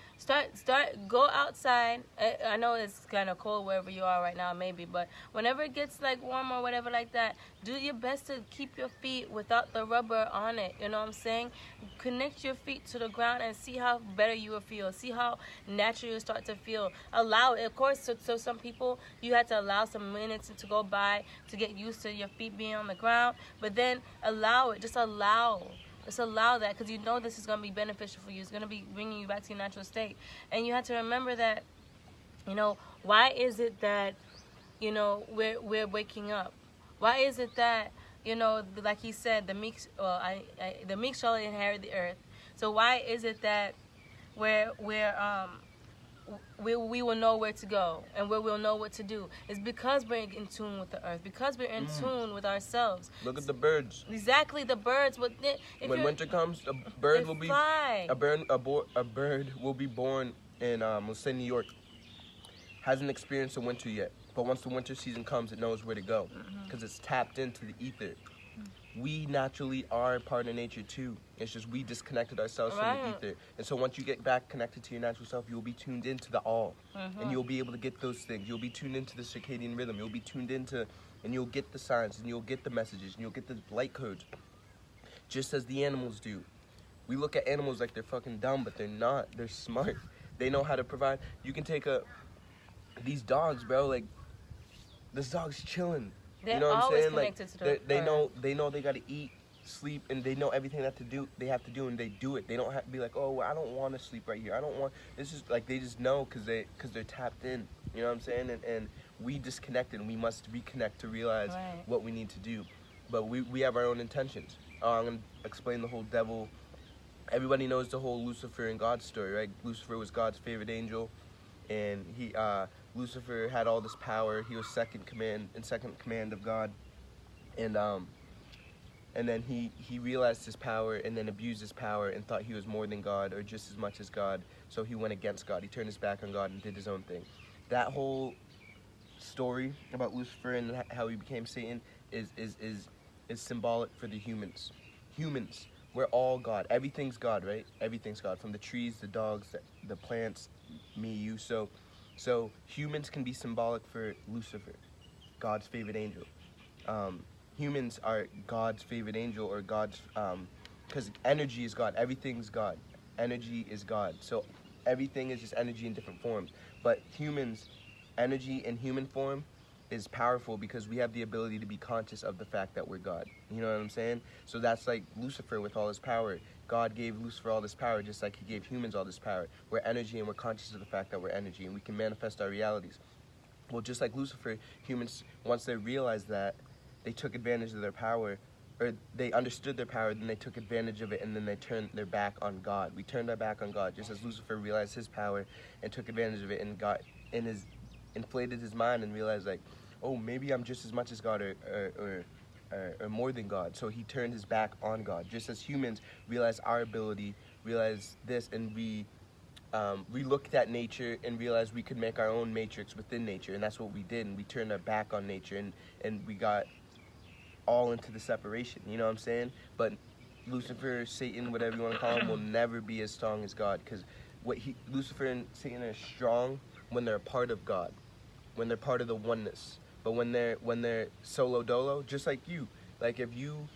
A: go outside. I know it's kind of cold wherever you are right now, maybe, but whenever it gets like warm or whatever like that, do your best to keep your feet without the rubber on it. You know what I'm saying? Connect your feet to the ground and see how better you will feel. See how natural you start to feel. Allow it, of course. So some people, you have to allow some minutes to go by to get used to your feet being on the ground, but then allow it. Just allow that, because you know this is going to be beneficial for you. It's going to be bringing you back to your natural state. And you have to remember that, you know, why is it that, you know, we're waking up? Why is it that you know, like he said, the meek, the meek shall inherit the earth. So why is it that we will know where to go and where we'll know what to do? It's because we're in tune with the earth, because we're in tune with ourselves.
B: Look at the birds.
A: Exactly, the birds. When
B: winter comes, a bird will
A: fly.
B: a bird will be born in let's say New York. Hasn't experienced a winter yet, but once the winter season comes, it knows where to go because it's tapped into the ether. We naturally are part of nature too. It's just we disconnected ourselves from the ether. And so once you get back connected to your natural self, you'll be tuned into the all. And you'll be able to get those things. You'll be tuned into the circadian rhythm. You'll be tuned into, and you'll get the signs, and you'll get the messages, and you'll get the light codes. Just as the animals do. We look at animals like they're fucking dumb, but they're not. They're smart. They know how to provide. You can take these dogs, bro, like, this dog's chilling.
A: They're
B: you know what I'm saying? Like,
A: to the
B: they know they gotta eat, sleep, and they know everything that they have to do, and they do it. They don't have to be like, oh, well, I don't want to sleep right here. I don't want. This is like they just know because they're tapped in. You know what I'm saying? And we disconnected, and we must reconnect to realize what we need to do. But we have our own intentions. I'm gonna explain the whole devil. Everybody knows the whole Lucifer and God story, right? Lucifer was God's favorite angel, and Lucifer had all this power. He was second command of God, and then he realized his power and then abused his power and thought he was more than God or just as much as God. So he went against God. He turned his back on God and did his own thing. That whole story about Lucifer and how he became Satan is symbolic for the humans. Humans, we're all God. Everything's God, right? Everything's God. From the trees, the dogs, the plants, me, you. So humans can be symbolic for Lucifer, God's favorite angel. Humans are God's favorite angel, or God's, because energy is God. Everything's God. Energy is God. So everything is just energy in different forms. But humans, energy in human form is powerful because we have the ability to be conscious of the fact that we're God. You know what I'm saying? So that's like Lucifer with all his power. God gave Lucifer all this power just like he gave humans all this power. We're energy and we're conscious of the fact that we're energy and we can manifest our realities. Well, just like Lucifer, humans, once they realized that, they took advantage of their power, or they understood their power, then they took advantage of it, and then they turned their back on God. We turned our back on God, just as Lucifer realized his power and took advantage of it and inflated his mind and realized, like, oh, maybe I'm just as much as God or more than God. So he turned his back on God. Just as humans realize our ability, realize this, and we looked at nature and realized we could make our own matrix within nature, and that's what we did. And we turned our back on nature, and we got all into the separation. You know what I'm saying? But Lucifer, Satan, whatever you want to call him, will never be as strong as God, because Lucifer and Satan are strong when they're a part of God, when they're part of the oneness. But when they're solo dolo, just like you, like if you,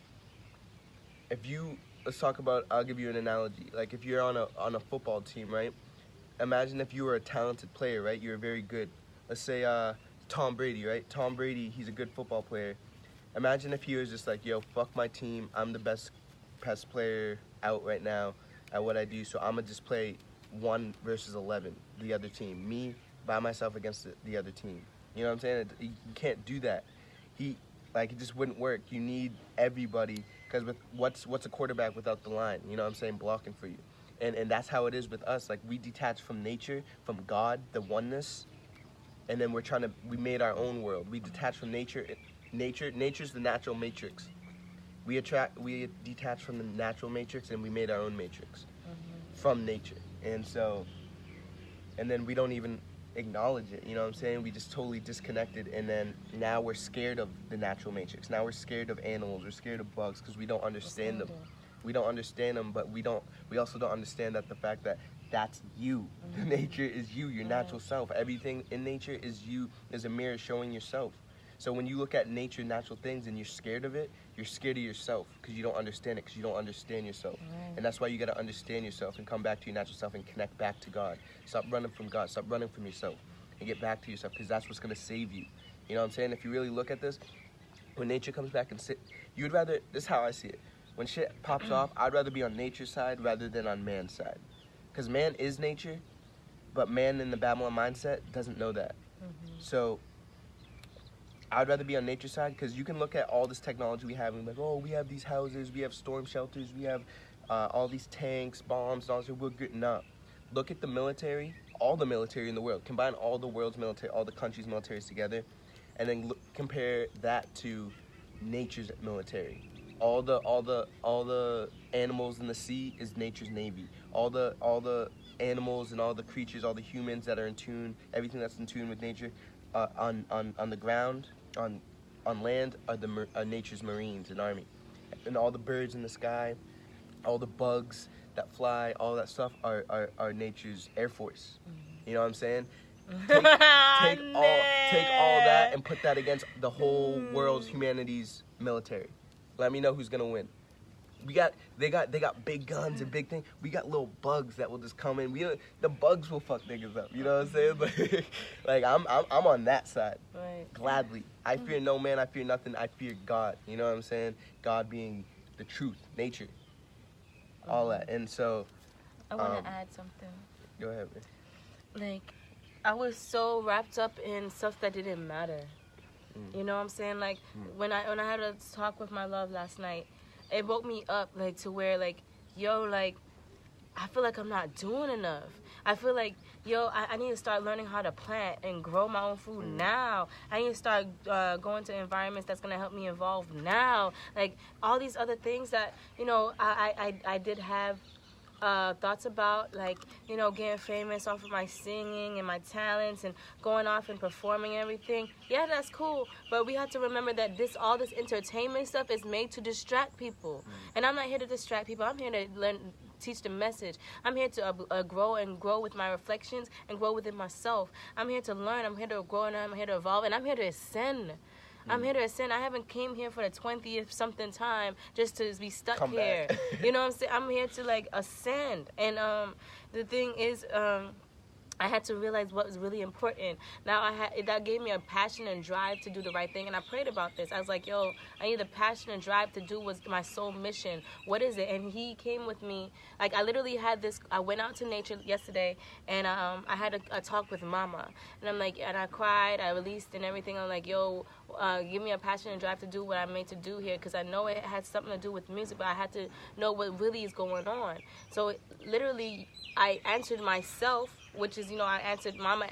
B: let's talk about, I'll give you an analogy. Like if you're on a football team, right? Imagine if you were a talented player, right? You're very good. Let's say Tom Brady, right? Tom Brady, he's a good football player. Imagine if he was just like, yo, fuck my team. I'm the best player out right now at what I do. So I'm gonna just play 1 versus 11, the other team. Me by myself against the other team. You know what I'm saying? You can't do that. It just wouldn't work. You need everybody, because what's a quarterback without the line? You know what I'm saying? Blocking for you. And that's how it is with us. Like, we detach from nature, from God, the oneness, and then we made our own world. We detach from nature. Nature's the natural matrix. We detach from the natural matrix, and we made our own matrix from nature. And then we don't even acknowledge it, you know what I'm saying? We just totally disconnected, and then now we're scared of the natural matrix. Now we're scared of animals. We're scared of bugs because we don't understand them. We don't understand them, but we also don't understand that the fact that that's you. Nature is you, your natural self. Everything in nature is you, is a mirror showing yourself. So when you look at nature, natural things, and you're scared of it, you're scared of yourself because you don't understand it, because you don't understand yourself. And that's why you got to understand yourself and come back to your natural self and connect back to God. Stop running from God. Stop running from yourself and get back to yourself, because that's what's going to save you. You know what I'm saying? If you really look at this, when nature comes back and this is how I see it. When shit pops off, I'd rather be on nature's side rather than on man's side. Because man is nature, but man in the Babylon mindset doesn't know that. So I'd rather be on nature's side, because you can look at all this technology we have and be like, oh, we have these houses, we have storm shelters, we have all these tanks, bombs, and all this. We're good. Nah. Look at the military, all the military in the world. Combine all the world's military, all the countries' militaries together, and then compare that to nature's military. All the animals in the sea is nature's navy. All the animals and all the creatures, all the humans that are in tune, everything that's in tune with nature, on the ground, on land are nature's marines and army, and all the birds in the sky, all the bugs that fly, all that stuff are nature's air force. You know what I'm saying? Take all that and put that against the whole world's, humanity's military. Let me know who's gonna win. They got big guns and big things. We got little bugs that will just come in. The bugs will fuck niggas up. You know what I'm saying? Like I'm on that side.
A: Right.
B: Gladly. I fear no man. I fear nothing. I fear God. You know what I'm saying? God being the truth, nature, all that. And so.
A: I want to add something.
B: Go ahead, man.
A: Like, I was so wrapped up in stuff that didn't matter. You know what I'm saying? Like when I had a talk with my love last night, it woke me up, like, to where, like, yo, like, I feel like I'm not doing enough. I feel like, yo, I need to start learning how to plant and grow my own food now. I need to start going to environments that's going to help me evolve now. Like, all these other things that, you know, I did have thoughts about, like, you know, getting famous off of my singing and my talents and going off and performing and everything. Yeah, that's cool, but we have to remember that all this entertainment stuff is made to distract people. And I'm not here to distract people. I'm here to teach the message. I'm here to grow with my reflections and grow within myself. I'm here to learn. I'm here to grow, and I'm here to evolve, and I'm here to ascend. I'm here to ascend. I haven't came here for the 20th something time just to be stuck here. You know what I'm saying? I'm here to, like, ascend. And the thing is, I had to realize what was really important. Now that gave me a passion and drive to do the right thing. And I prayed about this. I was like, yo, I need a passion and drive to do what's my soul mission. What is it? And he came with me. Like, I literally had this. I went out to nature yesterday, and I had a talk with Mama. And I'm like, and I cried. I released and everything. I'm like, yo, give me a passion and drive to do what I'm made to do here, because I know it has something to do with music, but I had to know what really is going on. So literally, I answered myself, which is, you know, I answered Mama,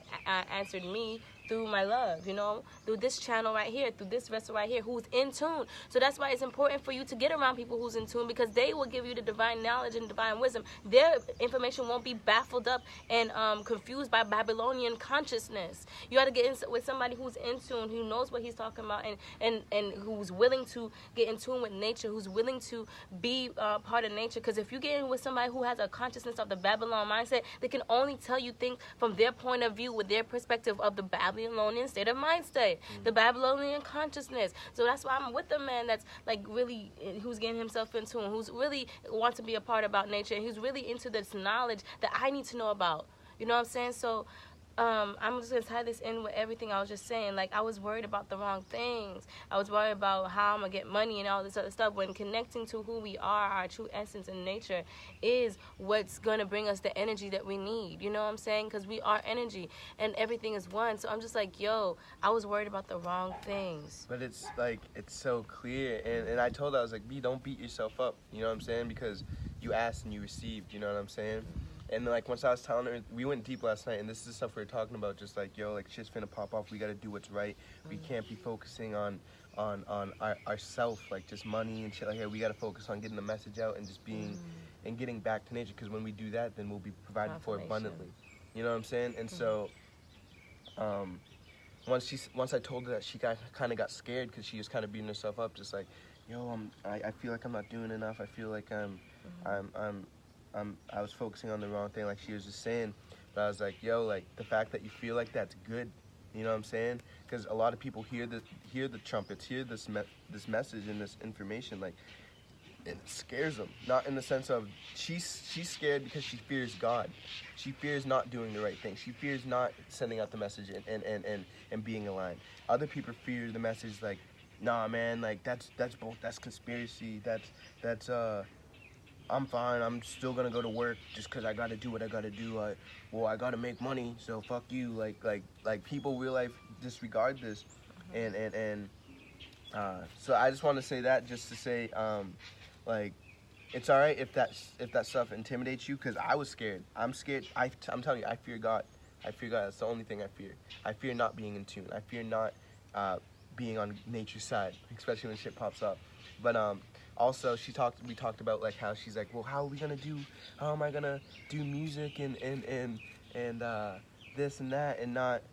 A: answered me through my love, you know, through this channel right here, through this vessel right here, who's in tune. So that's why it's important for you to get around people who's in tune, because they will give you the divine knowledge and divine wisdom. Their information won't be baffled up and confused by Babylonian consciousness. You got to get in with somebody who's in tune, who knows what he's talking about, and who's willing to get in tune with nature, who's willing to be part of nature. Because if you get in with somebody who has a consciousness of the Babylon mindset, they can only tell you things from their point of view, with their perspective of the Babylonian state of mind state, the Babylonian consciousness. So that's why I'm with a man that's, like, really, who's getting himself in tune, who's really wants to be a part about nature, and who's really into this knowledge that I need to know about. You know what I'm saying? So I'm just going to tie this in with everything I was just saying. Like, I was worried about the wrong things. I was worried about how I'm going to get money and all this other stuff, when connecting to who we are, our true essence in nature, is what's going to bring us the energy that we need. You know what I'm saying? Because we are energy, and everything is one. So I'm just like, yo, I was worried about the wrong things.
B: But it's, like, it's so clear. And I told her, I was like, B, don't beat yourself up. You know what I'm saying? Because you asked and you received. You know what I'm saying? And, like, once I was telling her, we went deep last night, and this is the stuff we were talking about, just like, yo, like, shit's finna pop off, we gotta do what's right. We can't be focusing on ourself, like, just money and shit like that. We gotta focus on getting the message out and just being, and getting back to nature, because when we do that, then we'll be provided for abundantly. You know what I'm saying? And so, once I told her that, she kind of got scared, because she was kind of beating herself up, just like, yo, I feel like I'm not doing enough. I feel like I was focusing on the wrong thing, like she was just saying. But I was like, yo, like, the fact that you feel like that's good. You know what I'm saying? Because a lot of people hear the trumpets, hear this message and this information, like, it scares them. Not in the sense of she's scared because she fears God. She fears not doing the right thing. She fears not sending out the message and being aligned. Other people fear the message, like, nah, man, like, that's conspiracy. That's I'm fine. I'm still gonna go to work just because I gotta do what I gotta do. I gotta make money, so fuck you. Like people real life disregard this, And so I just want to say that, just to say, like, it's all right if that stuff intimidates you, because I was scared. I'm scared. I'm telling you, I fear God. I fear God. That's the only thing I fear. I fear not being in tune. I fear not being on nature's side, especially when shit pops up. But also we talked about like how she's like, well, how am I gonna do music and this and that, and not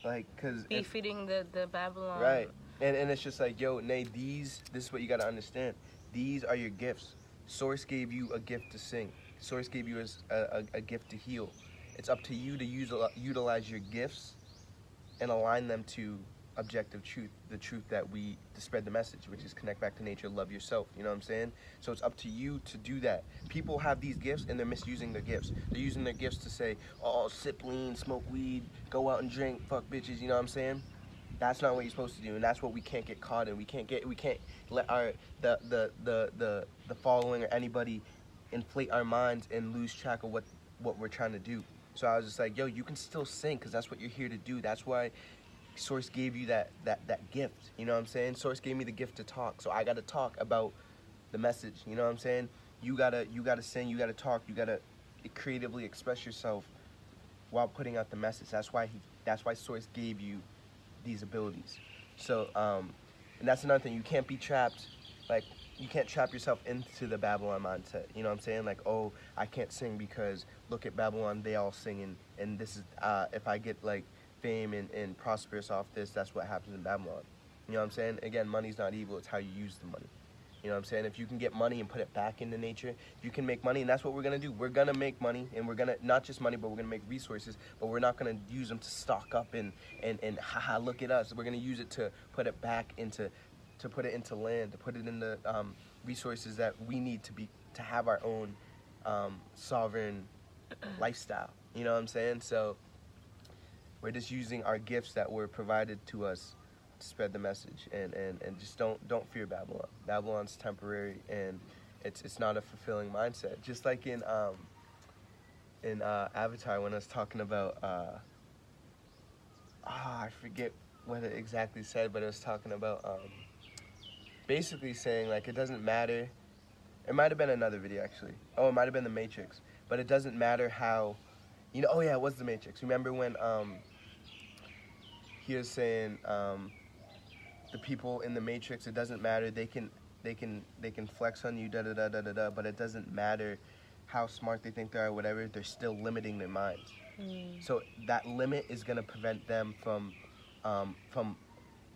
B: like, cause
A: be feeding the Babylon.
B: Right. And it's just like, yo, Nay, this is what you gotta understand. These are your gifts. Source gave you a gift to sing. Source gave you a gift to heal. It's up to you to utilize your gifts and align them to objective truth, the truth to spread the message, which is connect back to nature, love yourself. You know what I'm saying? So it's up to you to do that. People have these gifts and they're misusing their gifts. They're using their gifts to say, oh, sip lean, smoke weed, go out and drink, fuck bitches. You know what I'm saying? That's not what you're supposed to do, and that's what we can't get caught in. We can't let the following or anybody inflate our minds and lose track of what we're trying to do. So I was just like, yo, you can still sing, because that's what you're here to do. That's why Source gave you that gift. You know what I'm saying? Source gave me the gift to talk, so I got to talk about the message. You know what I'm saying? You gotta sing, you gotta talk, you gotta creatively express yourself while putting out the message. That's why Source gave you these abilities. So and that's another thing. You can't be trapped, like, you can't trap yourself into the Babylon mindset. You know what I'm saying? Like, oh, I can't sing because look at Babylon, they all sing, and this is if I get like fame and prosperous off this, that's what happens in Babylon. You know what I'm saying? Again, money's not evil, it's how you use the money. You know what I'm saying? If you can get money and put it back into nature, you can make money, and that's what we're gonna do. We're gonna make money, and we're gonna, not just money, but we're gonna make resources, but we're not gonna use them to stock up and haha, look at us. We're gonna use it to put it back into, to put it into land, to put it in the resources that we need to have our own sovereign lifestyle. You know what I'm saying? So we're just using our gifts that were provided to us to spread the message, and just don't fear Babylon. Babylon's temporary, and it's not a fulfilling mindset. Just like in Avatar, when I was talking about I forget what it exactly said, but it was talking about basically saying, like, it doesn't matter. It might have been another video, actually. Oh, it might have been The Matrix. But it doesn't matter how, you know, oh yeah, it was The Matrix. Remember when he was saying the people in The Matrix, it doesn't matter, they can flex on you, da da da da da da, but it doesn't matter how smart they think they are, or whatever, they're still limiting their minds. So that limit is gonna prevent them from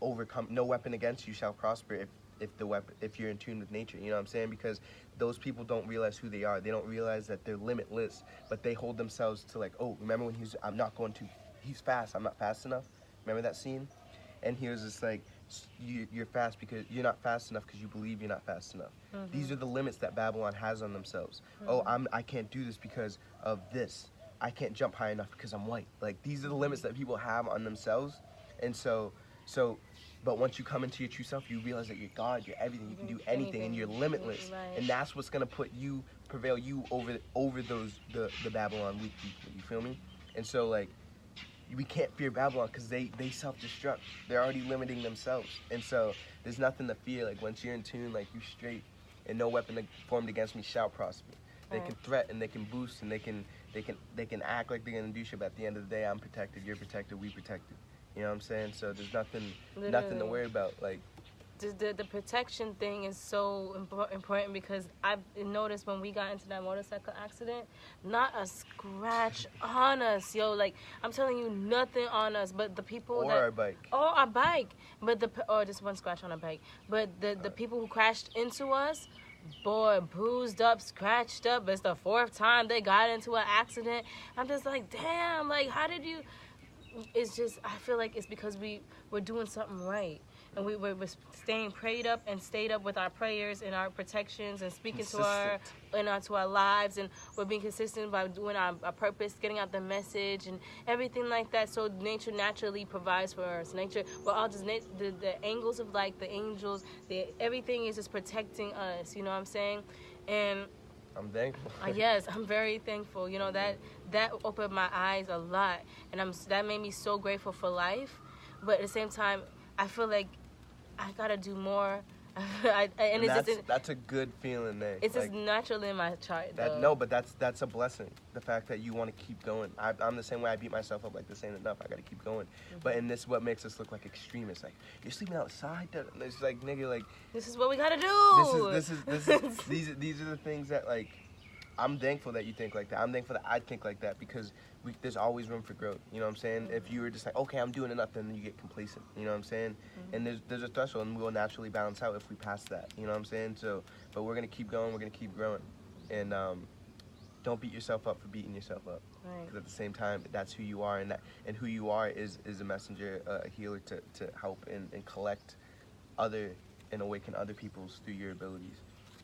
B: overcome. No weapon against you shall prosper if you're in tune with nature. You know what I'm saying? Because those people don't realize who they are. They don't realize that they're limitless, but they hold themselves to, like, oh, remember when he's fast, I'm not fast enough. Remember that scene? And he was just like, you're fast because you're not fast enough because you believe you're not fast enough. These are the limits that Babylon has on themselves. Oh, I can't do this because of this. I can't jump high enough because I'm white. Like, these are the limits that people have on themselves. And so, but once you come into your true self, you realize that you're God, you're everything, you can do anything, and you're limitless. Right. And that's what's gonna prevail you over the Babylon weak people. You feel me? And so, like, we can't fear Babylon because they self-destruct. They're already limiting themselves. And so there's nothing to fear. Like, once you're in tune, like, you straight, and no weapon formed against me shall prosper. They can threaten, they can boost, and they can act like they're gonna do shit, but at the end of the day, I'm protected, you're protected, we protected. You know what I'm saying? So there's nothing to worry about. Like,
A: the protection thing is so important, because I've noticed when we got into that motorcycle accident, not a scratch on us, yo. Like, I'm telling you, nothing on us, but the people
B: our bike.
A: Or our bike, but or just one scratch on our bike. But the people who crashed into us, boy, bruised up, scratched up. It's the 4th time they got into an accident. I'm just like, damn, like, how did you? It's just, I feel like it's because we're doing something right. And we're staying prayed up and stayed up with our prayers and our protections and speaking to our lives, and we're being consistent by doing our purpose, getting out the message and everything like that. So nature naturally provides for us. Nature, we're all just the angles of light, the angels, everything is just protecting us. You know what I'm saying? And
B: I'm thankful.
A: Yes, I'm very thankful. You know, that opened my eyes a lot, and that made me so grateful for life. but at the same time, I feel like I gotta do more.
B: And that's a good feeling there.
A: It's just naturally in my chart, though.
B: No, but that's a blessing. The fact that you want to keep going. I'm the same way. I beat myself up like this ain't enough. I gotta keep going. Mm-hmm. But in this, what makes us look like extremists? Like, you're sleeping outside. It's like, nigga, like,
A: this is what we gotta do.
B: This is these are the things that, like, I'm thankful that you think like that. I'm thankful that I think like that, because there's always room for growth. You know what I'm saying? Mm-hmm. If you were just like, okay, I'm doing enough, then you get complacent. You know what I'm saying? Mm-hmm. And there's a threshold, and we'll naturally balance out if we pass that. You know what I'm saying? So, but we're gonna keep going. We're gonna keep growing, and don't beat yourself up for beating yourself up.
A: Right.
B: Because at the same time, that's who you are, and who you are is a messenger, a healer to help and collect other and awaken other peoples through your abilities.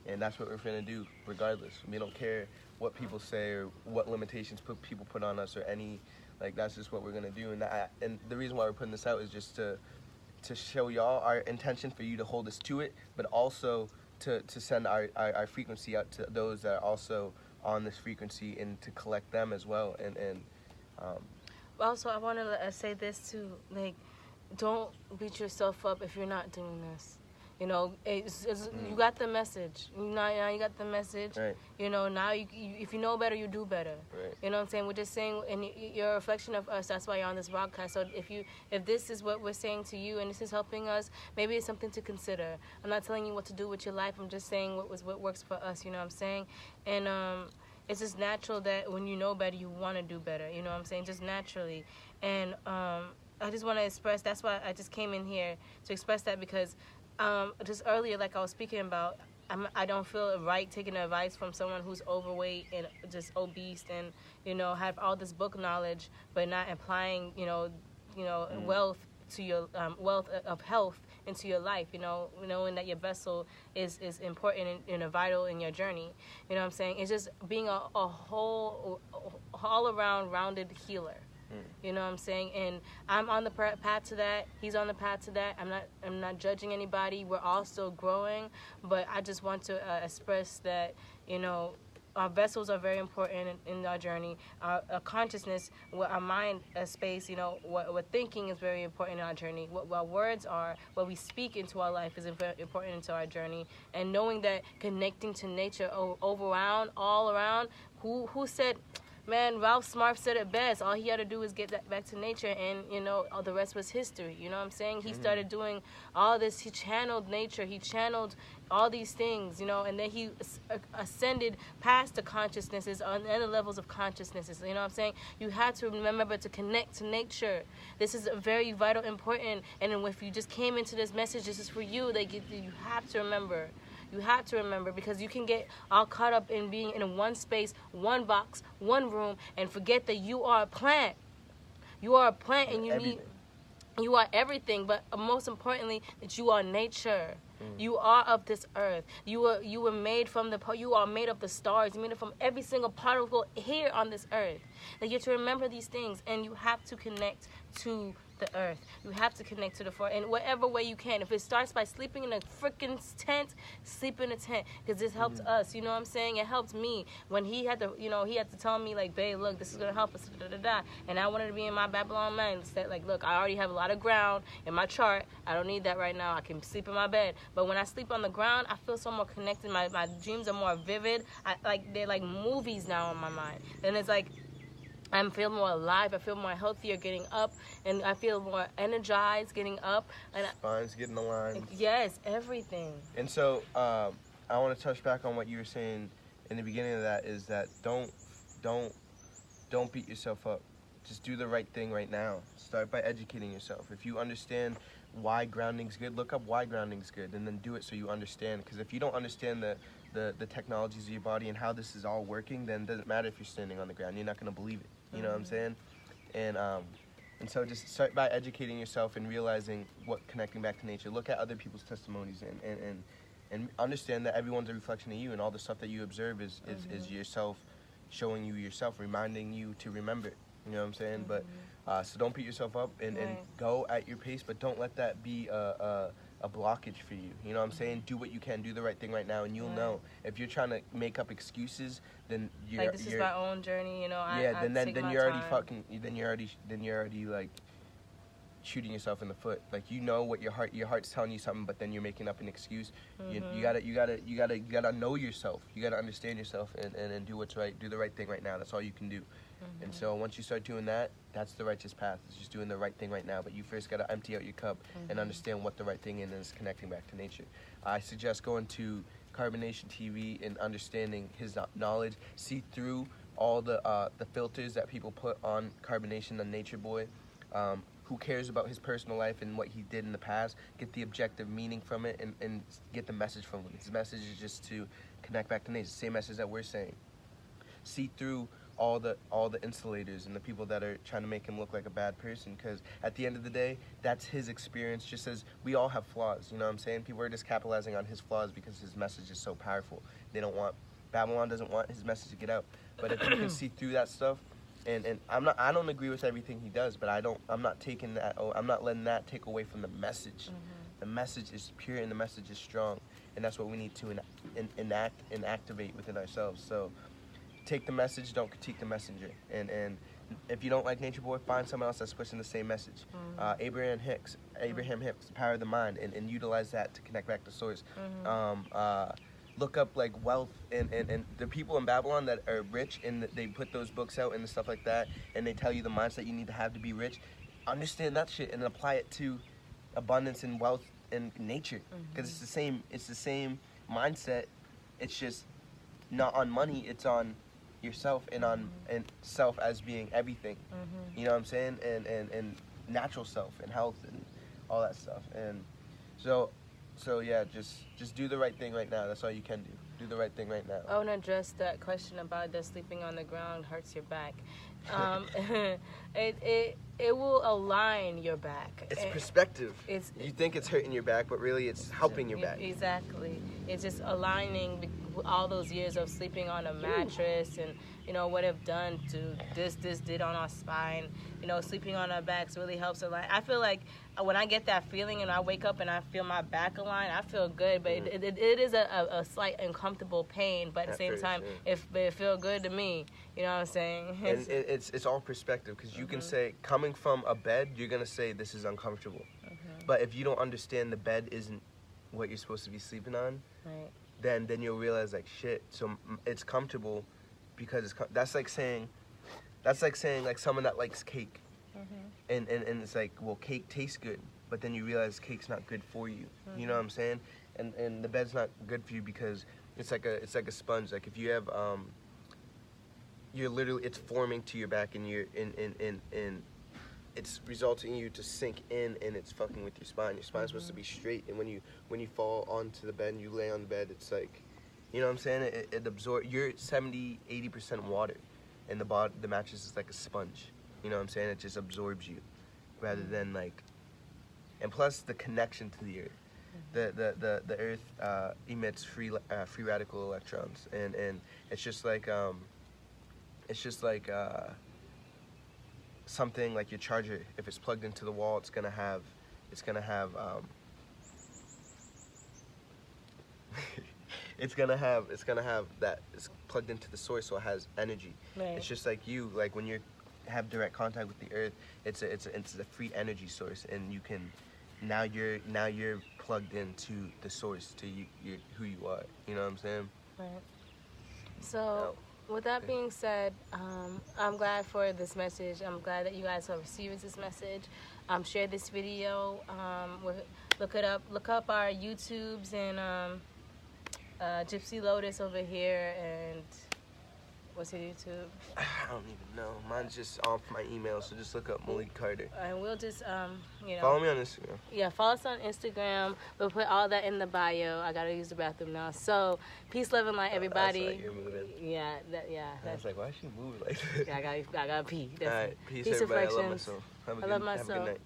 B: And that's what we're gonna do, regardless. We don't care what people say or what limitations people put on us or any, like, that's just what we're gonna do. And the reason why we're putting this out is just to show y'all our intention for you to hold us to it, but also to send our frequency out to those that are also on this frequency, and to collect them as well.
A: Also, I want to say this too, like, don't beat yourself up if you're not doing this. You know, you got the message. Now you got the message.
B: Right.
A: You know, now if you know better, you do better.
B: Right.
A: You know what I'm saying? We're just saying, and you're a reflection of us. That's why you're on this broadcast. So if this is what we're saying to you, and this is helping us, maybe it's something to consider. I'm not telling you what to do with your life. I'm just saying what works for us. You know what I'm saying? And it's just natural that when you know better, you want to do better. You know what I'm saying? Just naturally. And I just want to express. That's why I just came in here to express that, because. Just earlier, like I was speaking about, I don't feel right taking advice from someone who's overweight and just obese, and, you know, have all this book knowledge, but not applying, wealth to your wealth of health into your life. You know, knowing that your vessel is important and vital in your journey. You know what I'm saying? It's just being a whole, all around rounded healer. You know what I'm saying? And I'm on the path to that. He's on the path to that. I'm not judging anybody. We're all still growing, but I just want to express that, you know, our vessels are very important in our journey. Our consciousness, our mind space, you know, what we're thinking is very important in our journey. What our words are, what we speak into our life is important into our journey. And knowing that connecting to nature all around, who said... Man, Ralph Smart said it best. All he had to do was get that back to nature, and, you know, all the rest was history. You know what I'm saying? He started doing all this. He channeled nature. He channeled all these things, you know, and then he ascended past the consciousnesses on other levels of consciousnesses. You know what I'm saying? You have to remember to connect to nature. This is very vital, important. And then if you just came into this message, this is for you. You have to remember. You have to remember, because you can get all caught up in being in one space, one box, one room, and forget that you are a plant. You are a plant, and you are everything, but most importantly, that you are nature. You are of this earth. You were made from you are made of the stars. You're made from every single particle here on this earth. Like, you have to remember these things, and you have to connect to the earth. You have to connect to the forest in whatever way you can. If it starts by sleeping in a freaking tent, sleep in a tent, because this helped us. You know what I'm saying? It helped me when he had to tell me, like, babe, look, this is gonna help us, and I wanted to be in my Babylon mindset, like, look, I already have a lot of ground in my chart. I don't need that right now. I can sleep in my bed. But when I sleep on the ground, I feel so more connected. My dreams are more vivid. They're like movies now in my mind. And it's like, I feel more alive. I feel more healthier getting up, and I feel more energized getting up. And
B: Spine's getting aligned.
A: Yes, everything.
B: And so I want to touch back on what you were saying in the beginning of that, is that don't beat yourself up. Just do the right thing right now. Start by educating yourself. If you understand why grounding's good, look up why grounding's good, and then do it so you understand. Because if you don't understand the technologies of your body and how this is all working, then it doesn't matter if you're standing on the ground. You're not going to believe it. You know what I'm saying? And so just start by educating yourself and realizing what connecting back to nature. Look at other people's testimonies and understand that everyone's a reflection of you, and all the stuff that you observe is yourself showing you yourself, reminding you to remember it. You know what I'm saying? But so don't beat yourself up, and go at your pace, but don't let that be a blockage for you. You know what I'm saying? Do what you can, do the right thing right now, and you'll know. If you're trying to make up excuses, then you're
A: like, this is my own journey, you know.
B: Then you're already like shooting yourself in the foot. Like, you know what your heart's telling you something, but then you're making up an excuse. You gotta know yourself. You gotta understand yourself and do what's right. Do the right thing right now. That's all you can do. And so once you start doing that, that's the righteous path. It's just doing the right thing right now. But you first gotta empty out your cup and understand what the right thing is connecting back to nature. I suggest going to Carbonation TV and understanding his knowledge. See through all the filters that people put on Carbonation, the Nature Boy. Who cares about his personal life and what he did in the past? Get the objective meaning from it and get the message from him. His message is just to connect back to nature. Same message that we're saying. See through all the insulators and the people that are trying to make him look like a bad person, because at the end of the day, that's his experience. Just as we all have flaws, you know what I'm saying? People are just capitalizing on his flaws because his message is so powerful. Babylon doesn't want his message to get out. But if you can see through that stuff, and I don't agree with everything he does, but I'm not taking that. I'm not letting that take away from the message. The message is pure and the message is strong, and that's what we need to enact and activate within ourselves. So take the message, don't critique the messenger. And if you don't like Nature Boy, find someone else that's pushing the same message. Abraham Hicks, The Power of the Mind, and utilize that to connect back to source. Look up like wealth and the people in Babylon that are rich, and they put those books out and stuff like that, and they tell you the mindset you need to have to be rich. Understand that shit and apply it to abundance and wealth and nature, because it's the same mindset. It's just not on money, it's on yourself and on and self as being everything. You know what I'm saying? And natural self and health and all that stuff. And so yeah, just do the right thing right now. That's all you can do. Do the right thing right now.
A: I want to address that question about the sleeping on the ground hurts your back. It will align your back.
B: It's perspective. You think it's hurting your back, but really it's helping your back.
A: Exactly. It's just aligning all those years of sleeping on a mattress and, you know, what have done to this did on our spine. You know, sleeping on our backs really helps align. I feel like when I get that feeling and I wake up and I feel my back align, I feel good. But it is a slight uncomfortable pain. But at the same time, it feels good to me. You know what I'm saying?
B: And it's all perspective, because you can say, coming from a bed, you're going to say this is uncomfortable. But if you don't understand the bed isn't what you're supposed to be sleeping on, then you'll realize, like, shit, so it's comfortable because that's like saying like someone that likes cake. And it's like, well, cake tastes good, but then you realize cake's not good for you. You know what I'm saying? And the bed's not good for you because it's like a sponge. Like, if you have you're literally, it's forming to your back, and you're in it's resulting in you to sink in, and it's fucking with your spine. Your spine's supposed to be straight, and when you fall onto the bed and you lay on the bed, it's like, you know what I'm saying? It absorbs. You're 70-80% water, and the mattress is like a sponge. You know what I'm saying? It just absorbs you, rather than like. And plus the connection to the earth. The earth emits free radical electrons, and it's just like something like your charger. If it's plugged into the wall, it's gonna have it's gonna have that it's plugged into the source, so it has energy. It's just like you, like when you have direct contact with the earth, it's a free energy source, and you can now you're plugged into the source, to who you are. You know what I'm saying?
A: Right. So with that being said, I'm glad for this message. I'm glad that you guys are receiving this message. Share this video. Look up our YouTubes, and Gypsy Lotus over here, and what's your YouTube?
B: I don't even know. Mine's just off my email, so just look up Malik Carter.
A: And we'll just,
B: follow me on Instagram.
A: Yeah, follow us on Instagram. We'll put all that in the bio. I gotta use the bathroom now. So, peace, love, and light, everybody.
B: That's like you're moving.
A: Yeah,
B: I was like, why is she moving like this?
A: Yeah, I gotta pee.
B: All right, peace,
A: peace
B: everybody. I love
A: reflections.
B: myself.
A: I love myself.
B: Have a good night.